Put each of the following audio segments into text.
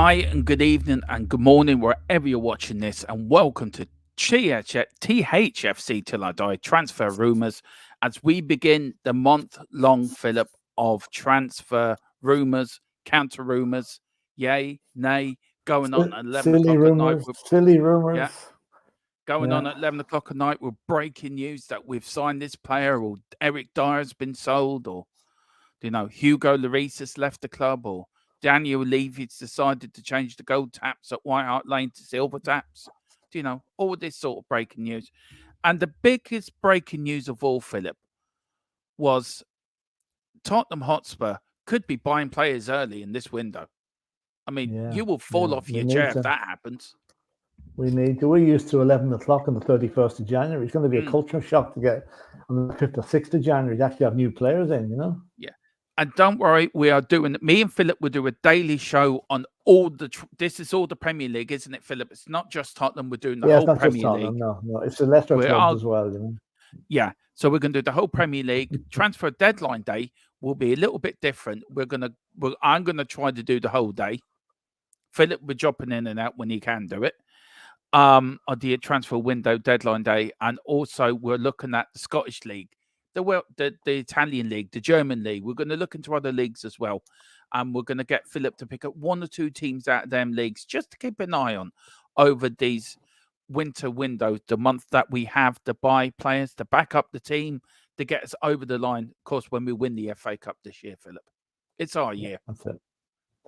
night and good evening and good morning wherever you're watching this, and welcome to THFC Till I Die Transfer Rumours as we begin the month-long Philip of transfer rumours, counter rumours, yay, nay, going on at 11 Silly o'clock at night. rumors, silly rumors. Yeah, going on at 11 o'clock at night with breaking news that we've signed this player, or Eric Dyer's been sold, or Hugo Lloris has left the club, or Daniel Levy's decided to change the gold taps at White Hart Lane to silver taps. All this sort of breaking news. And the biggest breaking news of all, Philip, was Tottenham Hotspur could be buying players early in this window. I mean, you will fall off your chair if that happens. We need to. We're used to 11 o'clock on the 31st of January. It's going to be a culture shock to get on the 5th or 6th of January to actually have new players in, Yeah. And don't worry, me and Philip will do a daily show on all this is all the Premier League, isn't it, Philip? It's not just Tottenham. We're doing the whole Premier League. No, it's the lesser clubs as well, Yeah. So we're going to do the whole Premier League. Transfer deadline day will be a little bit different. I'm going to try to do the whole day. Philip, we're dropping in and out when he can do it. On the transfer window deadline day, and also we're looking at the Scottish League, the Italian League, the German League. We're going to look into other leagues as well, and we're going to get Philip to pick up one or two teams out of them leagues just to keep an eye on over these winter windows, the month that we have to buy players to back up the team to get us over the line. Of course, when we win the FA Cup this year, Philip, it's our year. That's it.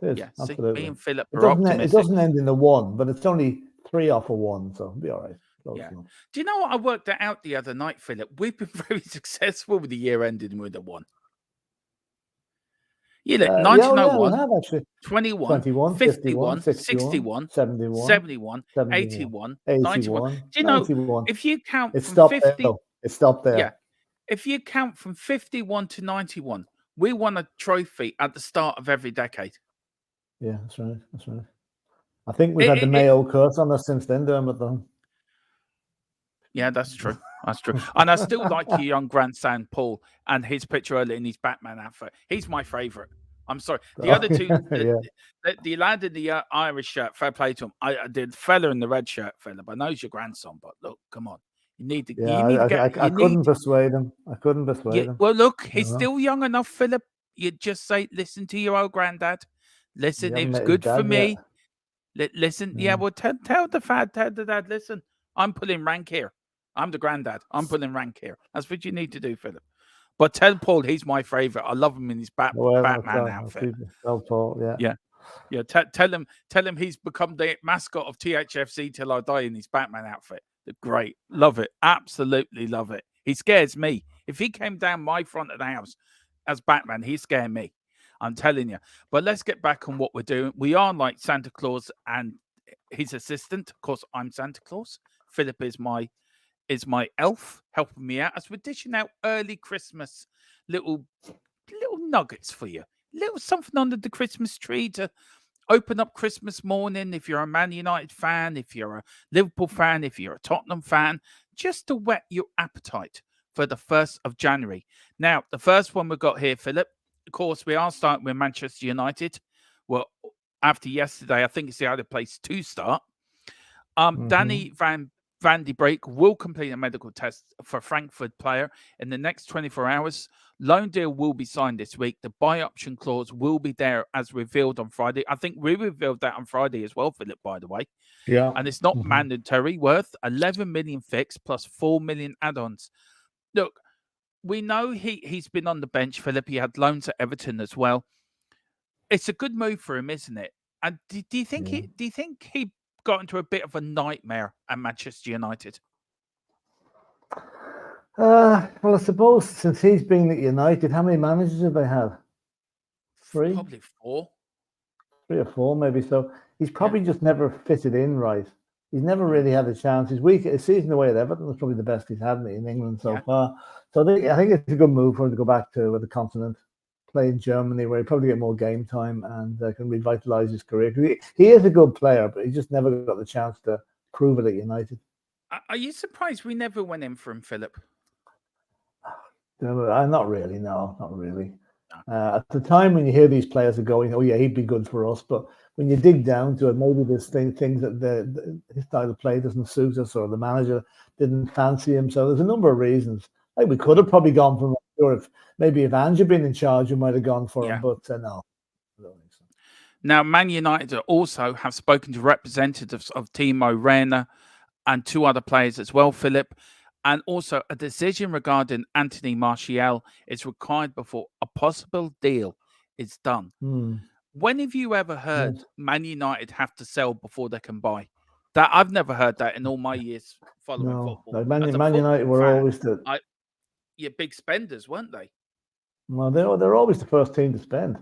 It is, yeah, absolutely. See, me and Philip are optimistic. It doesn't end in the one, but it's only 3 off of 1, so it'll be all right. Yeah. Do you know what? I worked that out the other night, Philip. We've been very successful with the year ending with a 1. 1901, we have actually. 21, 51, 61, 71, 81, 91. Do you know, 91. if you count it from stopped 50... there, it stopped there. Yeah. If you count from 51 to 91, we won a trophy at the start of every decade. Yeah, that's right. That's right. I think we've had the Mayo curse on us since then, Dermot, though. Yeah, that's true. That's true. And I still like your young grandson, Paul, and his picture earlier in his Batman outfit. He's my favourite. I'm sorry. The other two, the lad in the Irish shirt, fair play to him. The fella in the red shirt, Philip, I know he's your grandson, but look, come on. You need to. I couldn't persuade him. I couldn't persuade him. Well, look, he's still young enough, Philip. You just say, listen to your old granddad. Listen, it was good for me. Listen, well, tell the dad, listen, I'm pulling rank here. I'm the granddad. I'm pulling rank here. That's what you need to do, Philip. But tell Paul he's my favourite. I love him in his Batman outfit. Tell Paul, yeah. Tell him he's become the mascot of THFC Till I Die in his Batman outfit. Great, love it, absolutely love it. He scares me. If he came down my front of the house as Batman, he'd scare me. I'm telling you. But let's get back on what we're doing. We are like Santa Claus and his assistant. Of course, I'm Santa Claus. Philip is my elf helping me out as we're dishing out early Christmas little nuggets for you. Little something under the Christmas tree to open up Christmas morning. If you're a Man United fan, if you're a Liverpool fan, if you're a Tottenham fan, just to whet your appetite for the 1st of January. Now, the first one we've got here, Philip, of course, we are starting with Manchester United. Well, after yesterday, I think it's the other place to start. Danny Van de Beek will complete a medical test for Frankfurt player in the next 24 hours. Loan deal will be signed this week. The buy option clause will be there as revealed on Friday. I think we revealed that on Friday as well, Philip, by the way. Yeah. And it's not mandatory, worth 11 million fixed plus 4 million add-ons. Look, we know he's been on the bench, Philip. He had loans at Everton as well. It's a good move for him, isn't it? And do you think he got into a bit of a nightmare at Manchester United? Well, I suppose since he's been at United, how many managers have they had? 3? Probably 4. 3 or 4, maybe. So he's probably just never fitted in right. He's never really had a chance. His season away at Everton was probably the best he's had in England so far. So I think it's a good move for him to go back to the continent, play in Germany, where he probably get more game time and can revitalise his career. He is a good player, but he just never got the chance to prove it at United. Are you surprised we never went in for him, Philip? Not really. No, not really. At the time when you hear these players are going, oh yeah, he'd be good for us, but when you dig down to it, maybe there's things that his style of play doesn't suit us, or the manager didn't fancy him. So there's a number of reasons. Like we could have probably gone for him. Or if maybe if Ange had been in charge, we might have gone for him. But no, I don't think so. Now, Man United also have spoken to representatives of Timo Werner and 2 other players as well, Philip. And also, a decision regarding Anthony Martial is required before a possible deal is done. When have you ever heard Man United have to sell before they can buy? That I've never heard that in all my years following football. Like As a Man United were fan, always the big spenders, weren't they? Well, they're always the first team to spend.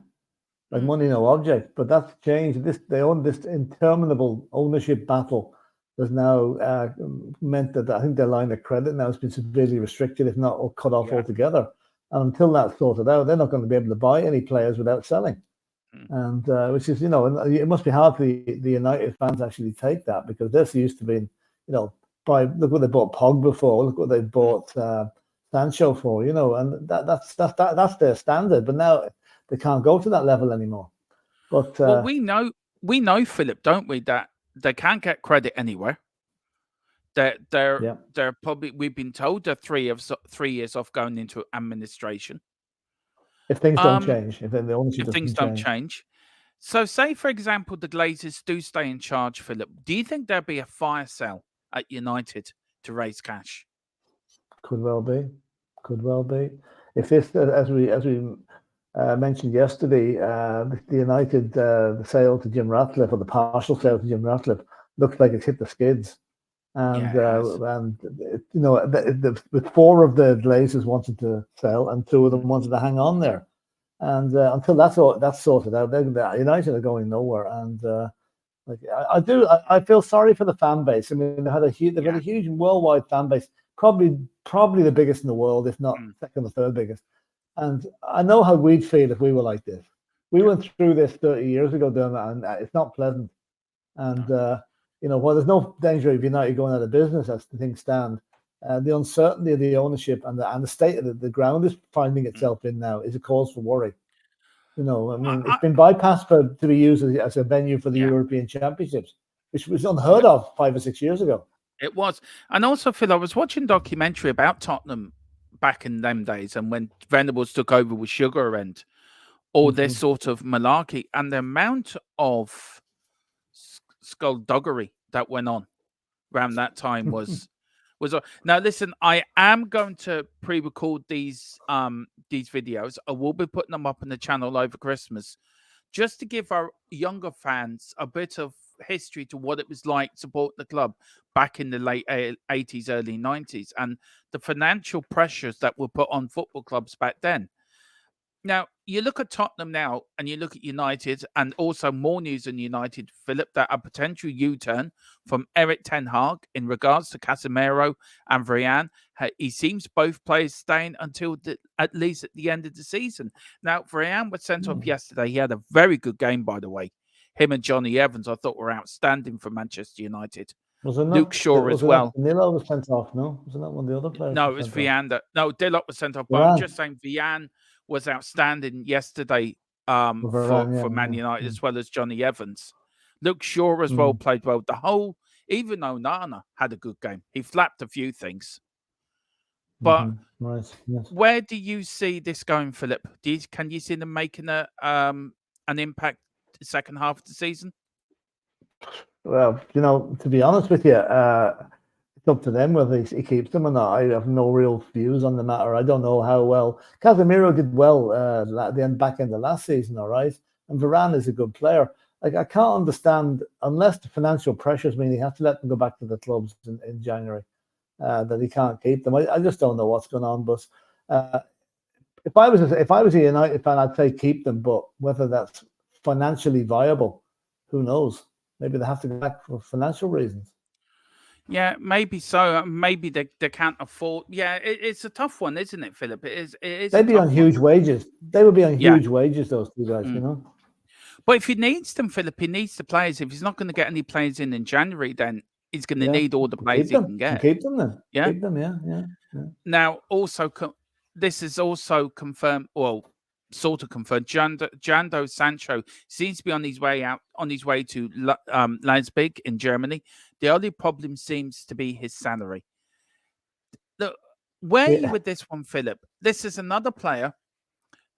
Like money, no object. But that's changed. They own this interminable ownership battle has now meant that I think their line of credit now has been severely restricted, if not or cut off altogether. And until that's sorted out, they're not going to be able to buy any players without selling. And which is, it must be hard for the United fans actually take that, because they're so used to being, look what they bought Pogba for, look what they bought Sancho for, and that's their standard. But now they can't go to that level anymore. But well, we know, Philip, don't we, that they can't get credit anywhere. They're probably, we've been told they're 3 years off going into administration. If things don't change, if the ownership things don't change. So, say for example, the Glazers do stay in charge, Philip. Do you think there'll be a fire sale at United to raise cash? Could well be. If this, as we mentioned yesterday, the United the sale to Jim Ratcliffe, or the partial sale to Jim Ratcliffe, looks like it's hit the skids. And with 4 of the Glazers wanted to sell, and 2 of them wanted to hang on there. And until that's sorted out, United are going nowhere. And I feel sorry for the fan base. I mean, they've had a huge worldwide fan base, probably the biggest in the world, if not second or third biggest. And I know how we'd feel if we were like this. We went through this 30 years ago, Dermot, and it's not pleasant. And while there's no danger of United going out of business as things stand, the uncertainty of the ownership and the state of the ground is finding itself in now is a cause for worry. I mean, it's been bypassed to be used as a venue for the European Championships, which was unheard of 5 or 6 years ago. It was. And also, Phil, I was watching a documentary about Tottenham back in them days, and when Venables took over with Sugar and all this sort of malarkey, and the amount of skullduggery that went on around that time was now. Listen, I am going to pre-record these videos. I will be putting them up on the channel over Christmas, just to give our younger fans a bit of history to what it was like to support the club back in the late 80s, early 90s, and the financial pressures that were put on football clubs back then. Now, you look at Tottenham now, and you look at United, and also more news on United, Philip, that a potential U-turn from Eric Ten Hag in regards to Casemiro and Varane. He seems both players staying until at least at the end of the season. Now, Varane was sent off yesterday. He had a very good game, by the way. Him and Johnny Evans, I thought, were outstanding for Manchester United. Luke Shaw as well. Danilo was sent off, no? Wasn't that one of the other players? No, it was Varane. No, Dillock was sent off. But I'm just saying Varane was outstanding yesterday for Man United, as well as Johnny Evans. Luke Shaw as well played well. Even though Nana had a good game, he flapped a few things. But where do you see this going, Philip? Can you see them making an impact the second half of the season? Well, to be honest with you, it's up to them whether he keeps them or not. I have no real views on the matter. I don't know how well Casemiro did well at the back end of last season, all right. And Varane is a good player. Like, I can't understand, unless the financial pressures mean he has to let them go back to the clubs in January, that he can't keep them. I just don't know what's going on. But if I was a United fan, I'd say keep them. But whether that's financially viable, who knows? Maybe they have to go back for financial reasons. Yeah, maybe so. Maybe they can't afford. Yeah, it's a tough one, isn't it, Philip? It is. They'd be on huge wages. They would be on huge wages, those two guys, But if he needs them, Philip, he needs the players. If he's not going to get any players in January, then he's going to need all the players he can get. Keep them then. Yeah. Keep them, yeah. Now, also, this is also confirmed. Well, sort of confirmed. Jando Sancho seems to be on his way to Leipzig in Germany. The only problem seems to be his salary. Look, where are you Yeah. with this one, Philip? This is another player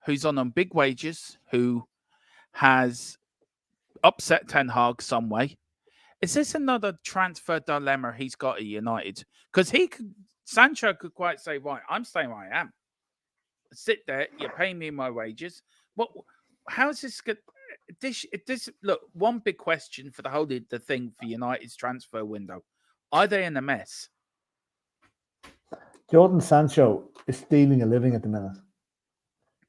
who's on big wages, who has upset Ten Hag some way. Is this another transfer dilemma he's got at United? Because Sancho could quite say, right, I'm staying where I am. Sit there, you're paying me my wages. What? How's this good? This look, one big question for the whole the thing for United's transfer window: are they in a mess? Jordan Sancho is stealing a living at the minute.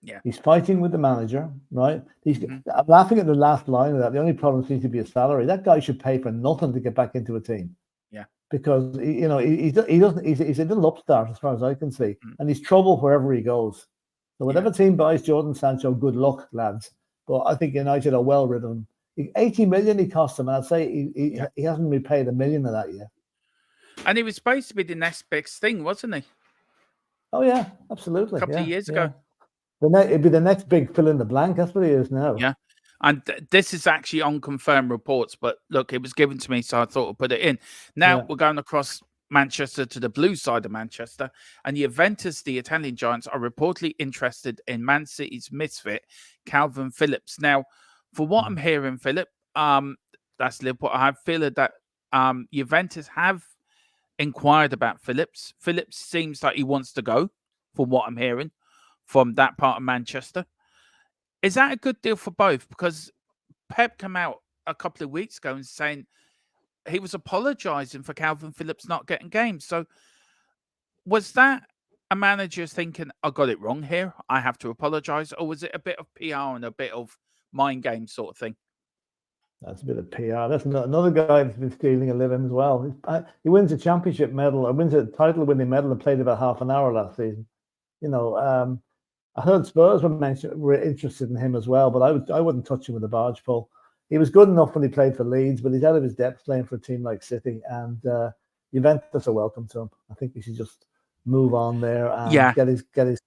Yeah, He's fighting with the manager, right? Mhm. I'm laughing at the last line of that. The only problem seems to be his salary. That guy should pay for nothing to get back into a team. Yeah. Because he doesn't. He's a little upstart as far as I can see, and he's trouble wherever he goes. So whatever team buys Jordan Sancho, good luck, lads. But I think United are well rid of him. 80 million he cost them, and I'd say he hasn't repaid $1 million of that yet. And he was supposed to be the next big thing, wasn't he? Oh yeah, absolutely. A couple of years ago. It'd be the next big fill in the blank. That's what he is now. Yeah. And this is actually unconfirmed reports, but look, it was given to me, so I thought I'd put it in. Now we're going across Manchester to the blue side of Manchester, and Juventus, the Italian giants, are reportedly interested in Man City's misfit, Calvin Phillips. Now, for what I'm hearing, Philip, that's Liverpool. I have feeling that Juventus have inquired about Phillips. Phillips seems like he wants to go, from what I'm hearing, from that part of Manchester. Is that a good deal for both? Because Pep came out a couple of weeks ago and saying he was apologising for Calvin Phillips not getting games. So was that a manager thinking, I got it wrong here, I have to apologise? Or was it a bit of PR and a bit of mind game sort of thing? That's a bit of PR. That's another guy that's been stealing a living as well. He wins a championship medal, or wins a title-winning medal, and played about half an hour last season. I heard Spurs were interested in him as well, but I wouldn't touch him with a barge pole. He was good enough when he played for Leeds, but he's out of his depth playing for a team like City, and Juventus are welcome to him. I think he should just move on there and get his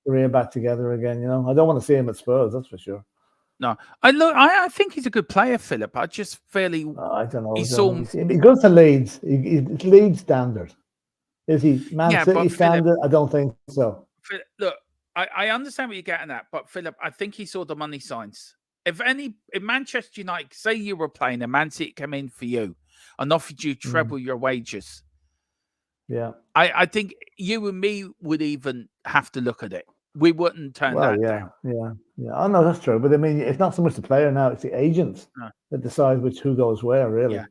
career back together again. I don't want to see him at Spurs, that's for sure. No, I think he's a good player, Philip. I just feel I don't know. He goes to Leeds. It's Leeds standard. Is he Man City standard? I don't think so. Look, I understand what you're getting at, but Philip, I think he saw the money signs. If Manchester United, say you were playing and Man City came in for you and offered you treble your wages. Yeah. I think you and me would even have to look at it. We wouldn't turn that down. Yeah. I know that's true. But I mean, it's not so much the player now, it's the agents that decide who goes where, really. Yeah.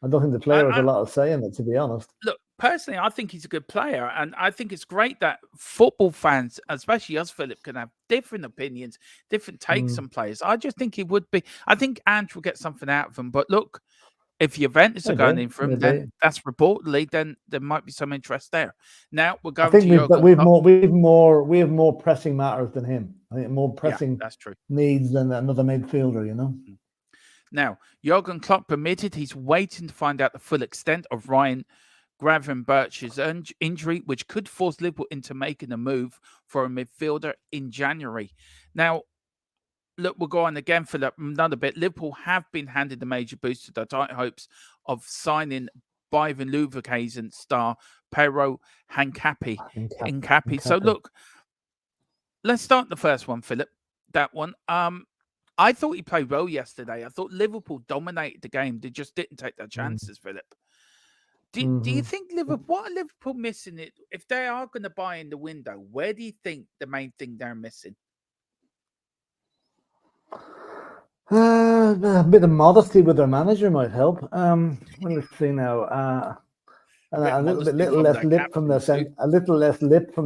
I don't think the player has a lot of say in it, to be honest. Look, personally, I think he's a good player. And I think it's great that football fans, especially us, Philip, can have different opinions, different takes on players. I just think he would be. I think Ange will get something out of him. But look, if Juventus are going in for him, then that's reportedly, then there might be some interest there. Now we're going to Jurgen. We have more pressing matters than him. I think more pressing that's true. Needs than another midfielder, Now, Jurgen Klopp admitted he's waiting to find out the full extent of Ryan Gravenberch's injury, which could force Liverpool into making a move for a midfielder in January. Now, look, we'll go on again, Philip, another bit. Liverpool have been handed a major boost to their tight hopes of signing Bayern Leverkusen star Pero Hincapié. So, look, let's start the first one, Philip. That one. I thought he played well yesterday. I thought Liverpool dominated the game. They just didn't take their chances, Philip. Do you think what are Liverpool missing? If they are going to buy in the window, where do you think the main thing they're missing? A bit of modesty with their manager might help. Let's see now. A little less lip from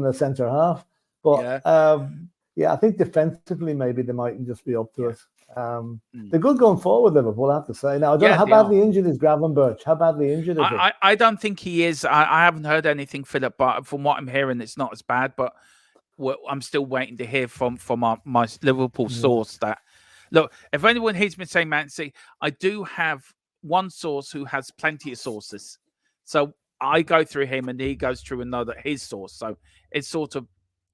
the centre half. But I think defensively maybe they mightn't just be up to it. They're good going forward, Liverpool, I have to say. Now I don't know how badly injured is Gravenberch. How badly injured is he? I don't think he is. I haven't heard anything, Philip, but from what I'm hearing, it's not as bad. But I'm still waiting to hear from my Liverpool source that. Look, if anyone hears me say Man City, I do have one source who has plenty of sources. So I go through him and he goes through his source. So it's sort of,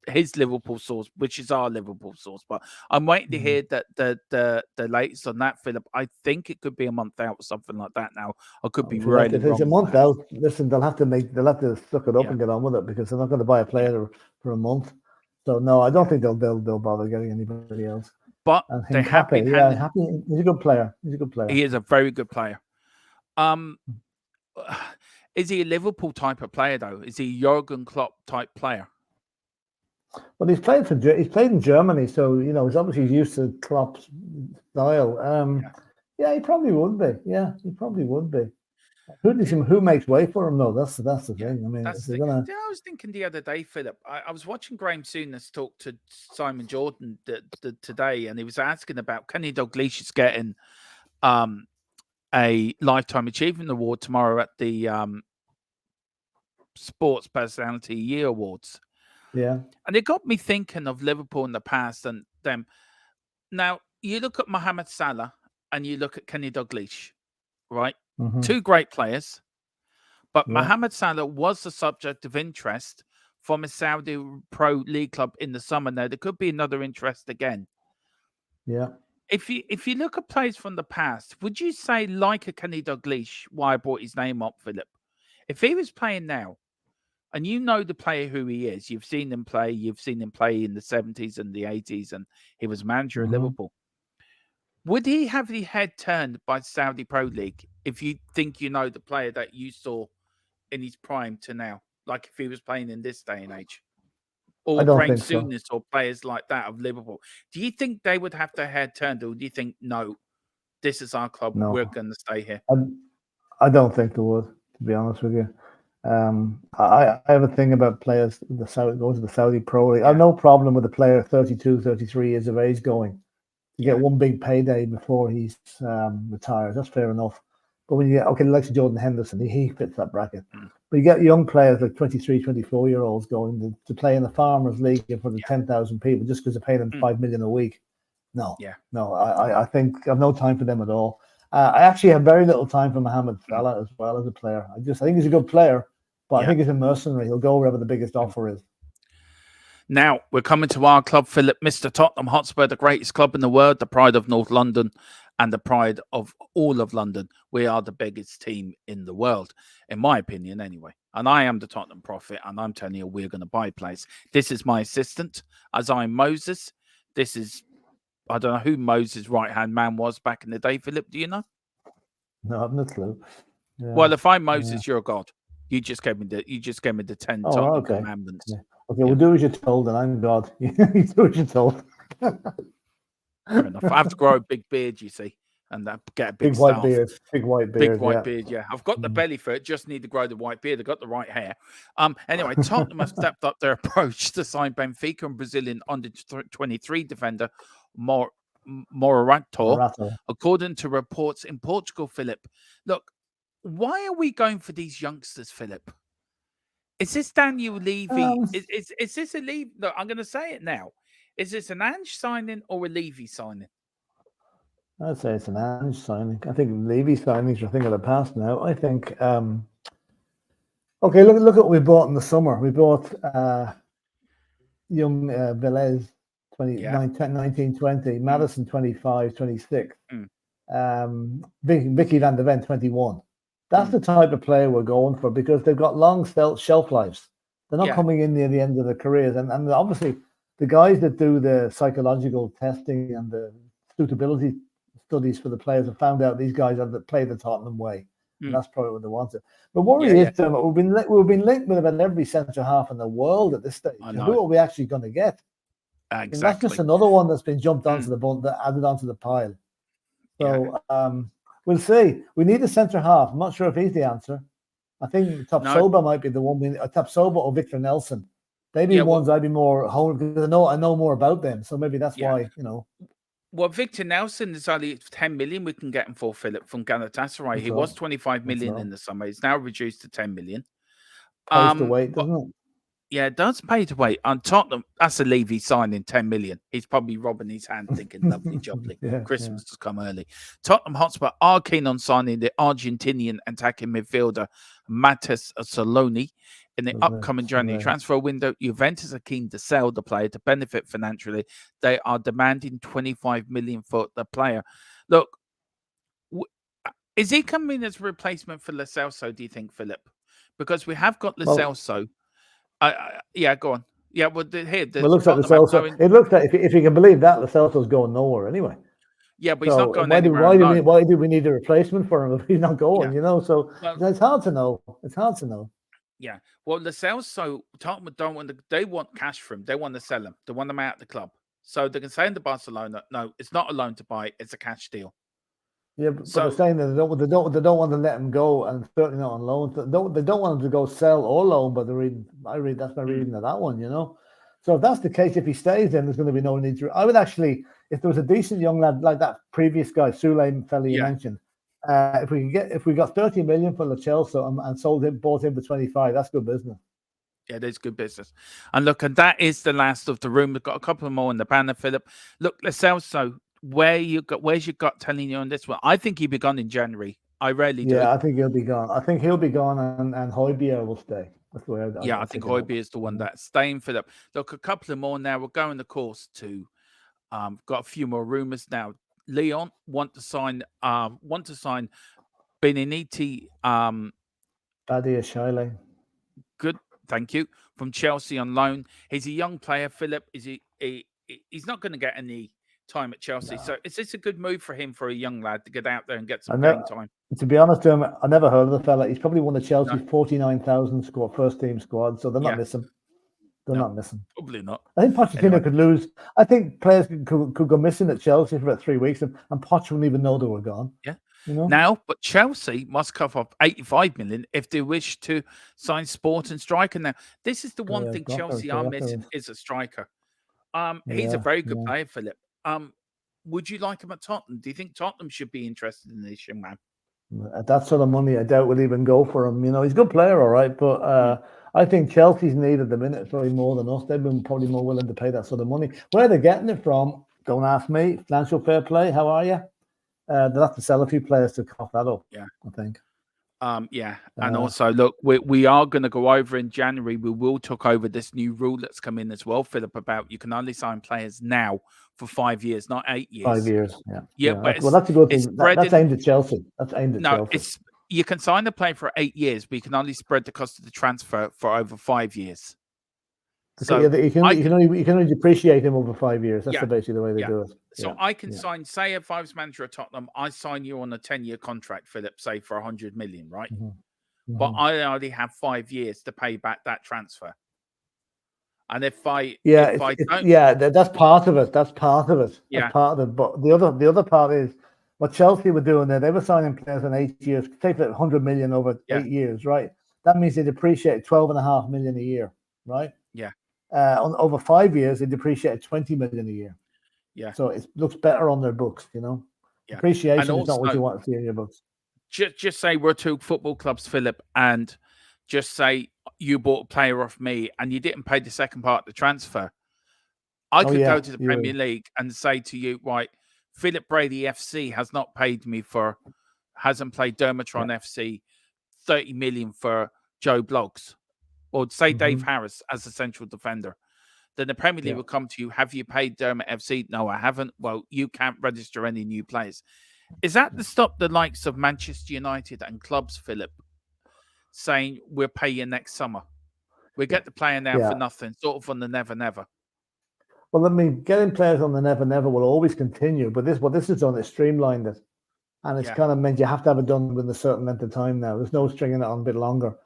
his Liverpool source, which is our Liverpool source. But I'm waiting to hear that the latest on that, Philip. I think it could be a month out or something like that. Now I could be really if it's a wrong. month out, listen, they'll have to suck it up Yeah. and get on with it because they're not going to buy a player for a month. So no, I don't think they'll bother getting anybody else. But And they have been Happy, he's a good player. He's a good player. He is a very good player. Is he a Liverpool type of player though? Is he a Jurgen Klopp type player? Well, he's played in Germany, so he's obviously used to Klopp's style. Yeah, he probably would be. Yeah, he probably would be. Who makes way for him though? That's the thing. I mean, that's the thing. I was thinking the other day, Philip. I was watching Graham Souness talk to Simon Jordan today, and he was asking about Kenny Dalglish is getting a Lifetime Achievement Award tomorrow at the Sports Personality Year Awards. Yeah. And it got me thinking of Liverpool in the past and them. Now, you look at Mohamed Salah and you look at Kenny Dalglish, right? Mm-hmm. Two great players. But Yeah. Mohamed Salah was the subject of interest from a Saudi Pro League club in the summer. Now, there could be another interest again. Yeah. If you look at players from the past, would you say like a Kenny Dalglish, why I brought his name up, Philip? If he was playing now, and you know the player who he is, you've seen him play in the 70s and the 80s, and he was manager of Liverpool. Would he have the head turned by Saudi Pro League if you think you know the player that you saw in his prime to now? Like if he was playing in this day and age? Or Graham Souness or players like that of Liverpool. Do you think they would have their head turned, or do you think, no, this is our club, we're going to stay here? I don't think they would, to be honest with you. I have a thing about players go to the Saudi Pro League. I have no problem with a player 32, 33 years of age going. You get one big payday before he's retired. That's fair enough. But when you get, like Jordan Henderson, he fits that bracket. But you get young players like 23, 24-year-olds going to play in the Farmers League in front of 10,000 people just because they're paying them $5 million a week. No, I think I've no time for them at all. I actually have very little time for Mohamed Salah as well as a player. I think he's a good player, but I think he's a mercenary. He'll go wherever the biggest offer is. Now, we're coming to our club, Philip, Mr. Tottenham Hotspur, the greatest club in the world, the pride of North London and the pride of all of London. We are the biggest team in the world, in my opinion, anyway. And I am the Tottenham prophet, and I'm telling you, we're going to buy place. This is my assistant, as I'm Moses. This is, I don't know who Moses' right-hand man was back in the day, Philip. Do you know? No, I've no clue. Yeah. Well, if I'm Moses, you're God. You just gave me the 10 Tottenham commandments. Yeah. Okay, we'll do as you're told, and I'm God. You do as you're told. Fair enough. I have to grow a big beard, you see, and get a big white beard. Big white beard. Yeah, I've got the belly for it. Just need to grow the white beard. I've got the right hair. Anyway, Tottenham have stepped up their approach to sign Benfica and Brazilian under 23 defender Morato, according to reports in Portugal. Philip, look, why are we going for these youngsters, Philip? Is this Daniel Levy? Is this a Levy? Look, I'm going to say it now. Is this an Ange signing or a Levy signing? I'd say it's an Ange signing. I think Levy signings are a thing of the past now. I think. Okay, look at what we bought in the summer. We bought young Velez, 19, 20, Madison 25, 26, Vicky Van de Ven 21. That's the type of player we're going for because they've got long shelf lives. They're not coming in near the end of their careers. And obviously, the guys that do the psychological testing and the suitability studies for the players have found out these guys have to play the Tottenham way. And that's probably what they wanted. But worry is, we've been linked with about every centre half in the world at this stage. Who are we actually going to get? Exactly. And that's just another one that's been jumped onto the bun, that added onto the pile. So we'll see. We need a centre half. I'm not sure if he's the answer. I think Tapsoba might be the one. Tapsoba or Victor Nelson. They'd be ones I'd be more home because I know more about them. So maybe that's why, Well, Victor Nelson is only 10 million we can get him for, Philip, from Galatasaray. He was 25 million in the summer. He's now reduced to 10 million. Price to weight, doesn't it? Yeah, it does pay to wait. On Tottenham, that's a Levy signing 10 million. He's probably robbing his hand thinking, lovely jubbly. Yeah, Christmas has come early. Tottenham Hotspur are keen on signing the Argentinian attacking midfielder Matheus Saloni in the upcoming January transfer window. Juventus are keen to sell the player to benefit financially. They are demanding 25 million for the player. Look, is he coming as a replacement for Lo Celso, do you think, Philip? Because we have got Lo Celso. Yeah, go on. Yeah, well, it looks like Lo Celso. It looks like if you can believe that, Lo Celso's going nowhere anyway. Yeah, but he's not going anywhere. Why do we need a replacement for him if he's not going? You know, so it's hard to know. It's hard to know. Yeah, well, Lo Celso, Tottenham don't want. They want cash from him. They want to sell him. They want him out of the club. So they can say to Barcelona, no, it's not a loan to buy. It's a cash deal. Yeah, but they're saying that they don't want to let him go, and certainly not on loan. They don't want him to go sell or loan. But that's my reading of that one. You know, so if that's the case, if he stays, then there's going to be no need to. I would actually, if there was a decent young lad like that previous guy, Sule fella you mentioned, if we got 30 million for Lo Celso and bought him for 25, that's good business. Yeah, it is good business. And look, and that is the last of the room. We've got a couple more in the banner, Philip. Look, Lo Celso. Where's your gut telling you on this one? I think he'll be gone in January. I really do. Yeah, I think he'll be gone. I think he'll be gone, and Højbjerg will stay. That's the way I think Højbjerg is the one that's staying, Philip. Look, a couple of more now. We're going, of course, to got a few more rumors now. Leon want to sign Beniniti Badia Shile. Good, thank you. From Chelsea on loan. He's a young player, Philip. He's not going to get any time at Chelsea. No. So is this a good move for him, for a young lad, to get out there and get some game time? To be honest to him, I never heard of the fella. He's probably one of Chelsea's 49,000 first team squad, so they're not missing. They're not missing. Probably not. I think Pochettino could lose. I think players could go missing at Chelsea for about 3 weeks, and Poch wouldn't even know they were gone. Yeah. You know? Now, but Chelsea must cough up 85 million if they wish to sign Sporting striker. Now, this is the one thing Chelsea are missing is a striker. He's a very good player, Philip. Would you like him at Tottenham? Do you think Tottenham should be interested in this young man? At that sort of money, I doubt we'll even go for him. You know, he's a good player, all right, but I think Chelsea's need at the minute is probably more than us. They've been probably more willing to pay that sort of money. Where they're getting it from, don't ask me. Financial fair play, how are you? They'll have to sell a few players to cough that up. Yeah, I think. And also, look, we are going to go over in January. We will talk over this new rule that's come in as well, Philip, about you can only sign players now for 5 years, not 8 years. 5 years, yeah. But that's a good thing. That's aimed at Chelsea. That's aimed at Chelsea. You can sign a player for 8 years, but you can only spread the cost of the transfer for over 5 years. So you can only depreciate him over 5 years. That's basically the way they do it. So I can sign, say, if I was manager at Tottenham, I sign you on a 10-year contract, Philip, say for 100 million, right? But I only have 5 years to pay back that transfer. And if I don't, that's part of it. That's part of it. That's part of it. But the other part is what Chelsea were doing there. They were signing players in 8 years. Take that 100 million over 8 years, right? That means they depreciate 12.5 million a year, right? Yeah. Over 5 years, they depreciated 20 million a year. Yeah. So it looks better on their books, you know. Yeah. Depreciation is not what you want to see in your books. Just say we're two football clubs, Philip, and just say you bought a player off me and you didn't pay the second part of the transfer. I could go to the Premier League and say to you, right, Philip Brady FC hasn't played Dermatron FC 30 million for Joe Bloggs. Or say Dave Harris as a central defender. Then the Premier League will come to you. Have you paid Dermot FC? No, I haven't. Well, you can't register any new players. Is that to stop the likes of Manchester United and clubs, Philip, saying we'll pay you next summer? We get the player now for nothing, sort of on the never, never. Well, I mean, getting players on the never, never will always continue. But what this has done is streamlined it. And it's kind of meant you have to have it done within a certain length of time now. There's no stringing it on a bit longer.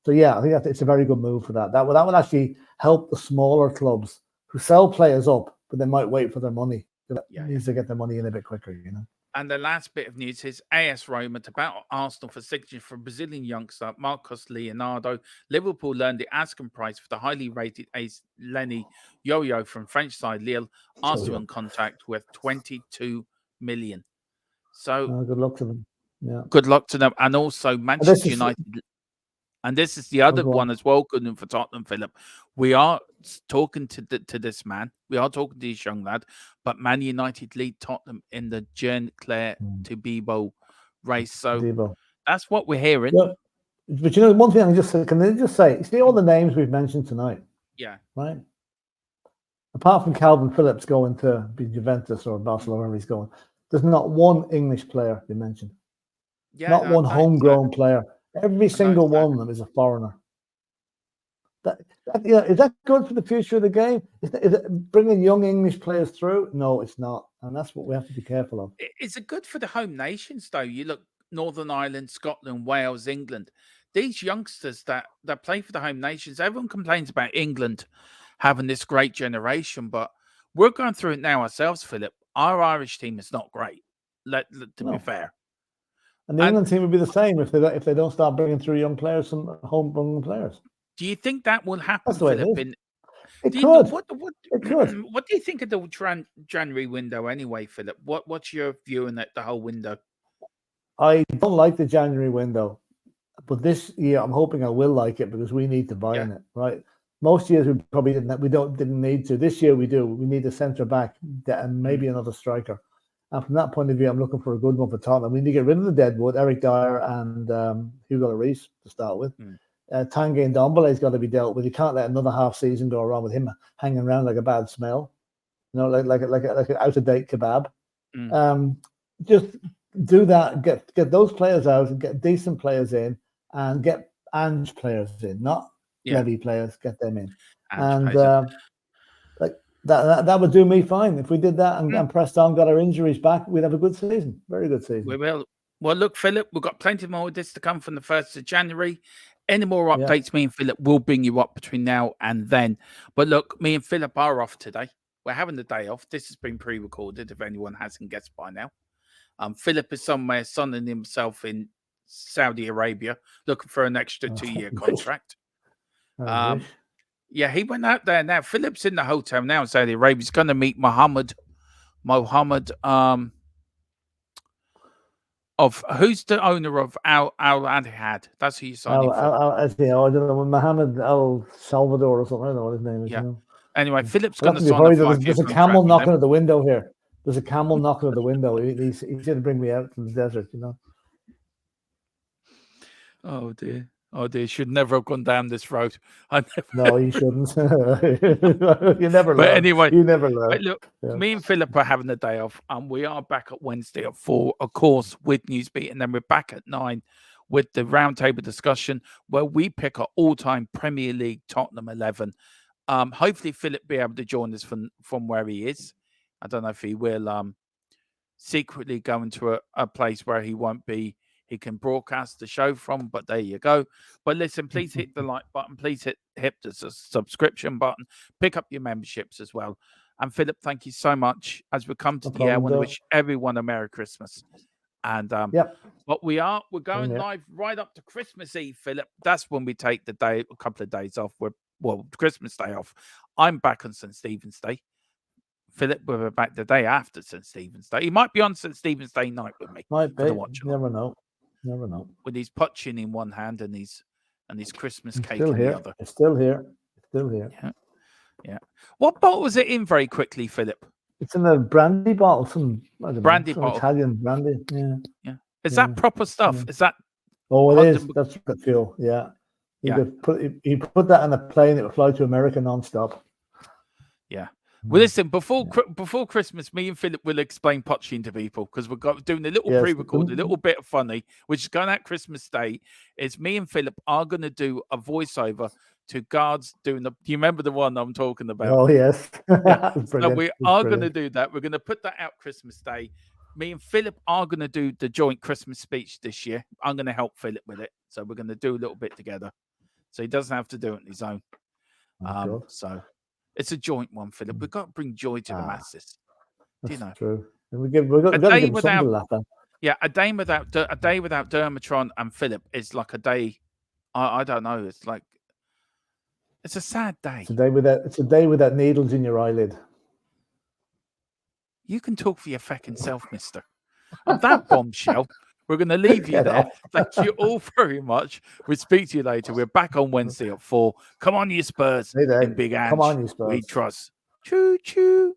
So, I think it's a very good move for that. That would actually help the smaller clubs who sell players up, but they might wait for their money. It needs to get their money in a bit quicker, you know. And the last bit of news is AS Roma to battle Arsenal for signature for Brazilian youngster Marcos Leonardo. Liverpool learned the asking price for the highly rated ace Lenny Yo-Yo from French side Lille. Arsenal in contact with 22 million. So good luck to them. Yeah. Good luck to them. And also Manchester United. And this is the other go on. one as well, good for Tottenham, Philip. We are talking to this man. We are talking to this young lad. But Man United lead Tottenham in the Jean Claire to Bebo race. So Debo. that's what we're hearing. Yeah, but you know, one thing can I just say, see all the names we've mentioned tonight? Yeah. Right? Apart from Calvin Phillips going to be Juventus or Barcelona, wherever he's going, there's not one English player you mentioned. Yeah, Not one homegrown player. Every single one of them is a foreigner. Is that good for the future of the game? Is it bringing young English players through? No, it's not. And that's what we have to be careful of. Is it good for the home nations, though? You look Northern Ireland, Scotland, Wales, England. These youngsters that play for the home nations, everyone complains about England having this great generation, but we're going through it now ourselves, Philip. Our Irish team is not great, to be fair. And the England team would be the same if they don't start bringing through young players, some homegrown players. Do you think that will happen, That's the way Philip? It could. What do you think of the January window anyway, Philip? What's your view on the whole window? I don't like the January window, but this year I'm hoping I will like it because we need to buy in it, right? Most years we probably didn't need to. This year we do. We need a centre back and maybe another striker. And from that point of view, I'm looking for a good one for Tottenham. We need to get rid of the deadwood, Eric Dyer and Hugo Lloris to start with. Tanguy Ndombele's got to be dealt with. You can't let another half season go around with him hanging around like a bad smell, like an out of date kebab. Just do that. Get those players out and get decent players in, and get Ange players in, not Levy players. Get them in, and like that would do me fine if we did that and pressed on, got our injuries back. We'd have a good season, very good season. We will. Well, look, Philip, we've got plenty more of this to come from the 1st of January. Any more updates, me and Philip will bring you up between now and then. But look, me and Philip are off today. We're having the day off. This has been pre-recorded, if anyone hasn't guessed by now. Philip is somewhere sunning himself in Saudi Arabia, looking for an extra 2-year contract. Yeah, he went out there now. Philip's in the hotel now in Saudi Arabia. He's going to meet Mohammed, of who's the owner of Al Ittihad? That's who you signed for. I don't know, Mohammed Al Salvador or something. I don't know what his name is. Yeah. You know? Anyway, Philip's going to sign a 5-year contract. There's a camel knocking at the window here. There's a camel knocking at the window. He's going to bring me out from the desert, you know. Oh dear. Oh dear, should never have gone down this road. No, you shouldn't. You never learn. But anyway, you never learn. Look, me and Philip are having a day off, and we are back at Wednesday at 4, of course, with Newsbeat, and then we're back at 9 with the roundtable discussion where we pick our all-time Premier League Tottenham 11. Hopefully, Philip be able to join us from where he is. I don't know if he will secretly go into a place where he won't be. He can broadcast the show from, but there you go. But listen, please hit the like button. Please hit the subscription button. Pick up your memberships as well. And Philip, thank you so much. As we come to the end, I want to wish everyone a Merry Christmas. And but we're going live right up to Christmas Eve, Philip. That's when we take a couple of days off. Christmas Day off. I'm back on St. Stephen's Day. Philip, we're back the day after St. Stephen's Day. He might be on St. Stephen's Day night with me. Might be. Never know. Never know. With his putchin in one hand and his Christmas cake in the other. It's still here. Yeah. What bottle was it in very quickly, Philip? It's in a brandy bottle. Some bottle. Italian brandy. Yeah. Is that proper stuff? Is that? Oh, it is. That's rocket fuel. Yeah. You put that on a plane, it would fly to America non-stop. Yeah. Well, listen, before Christmas, me and Philip will explain Pochin to people because we're doing a little pre-record, a little bit of funny, which is going out Christmas Day. Is me and Philip are going to do a voiceover to guards doing do you remember the one I'm talking about? Oh, yes. Yeah. So we are going to do that. We're going to put that out Christmas Day. Me and Philip are going to do the joint Christmas speech this year. I'm going to help Philip with it. So we're going to do a little bit together. So he doesn't have to do it on his own. So it's a joint one, Philip. We've got to bring joy to the masses. Do you know? True. We've got to give them something to laugh at. Yeah, a day without Dermatron and Philip is like a day. I don't know. It's like it's a sad day. It's a day without needles in your eyelid. You can talk for your fucking self, mister. And that bombshell, We're going to leave you Get there. off. Thank you all very much. We'll speak to you later. We're back on Wednesday at 4. Come on, you Spurs. Hey, In Big Ange. come on, you We Spurs. trust. Choo choo.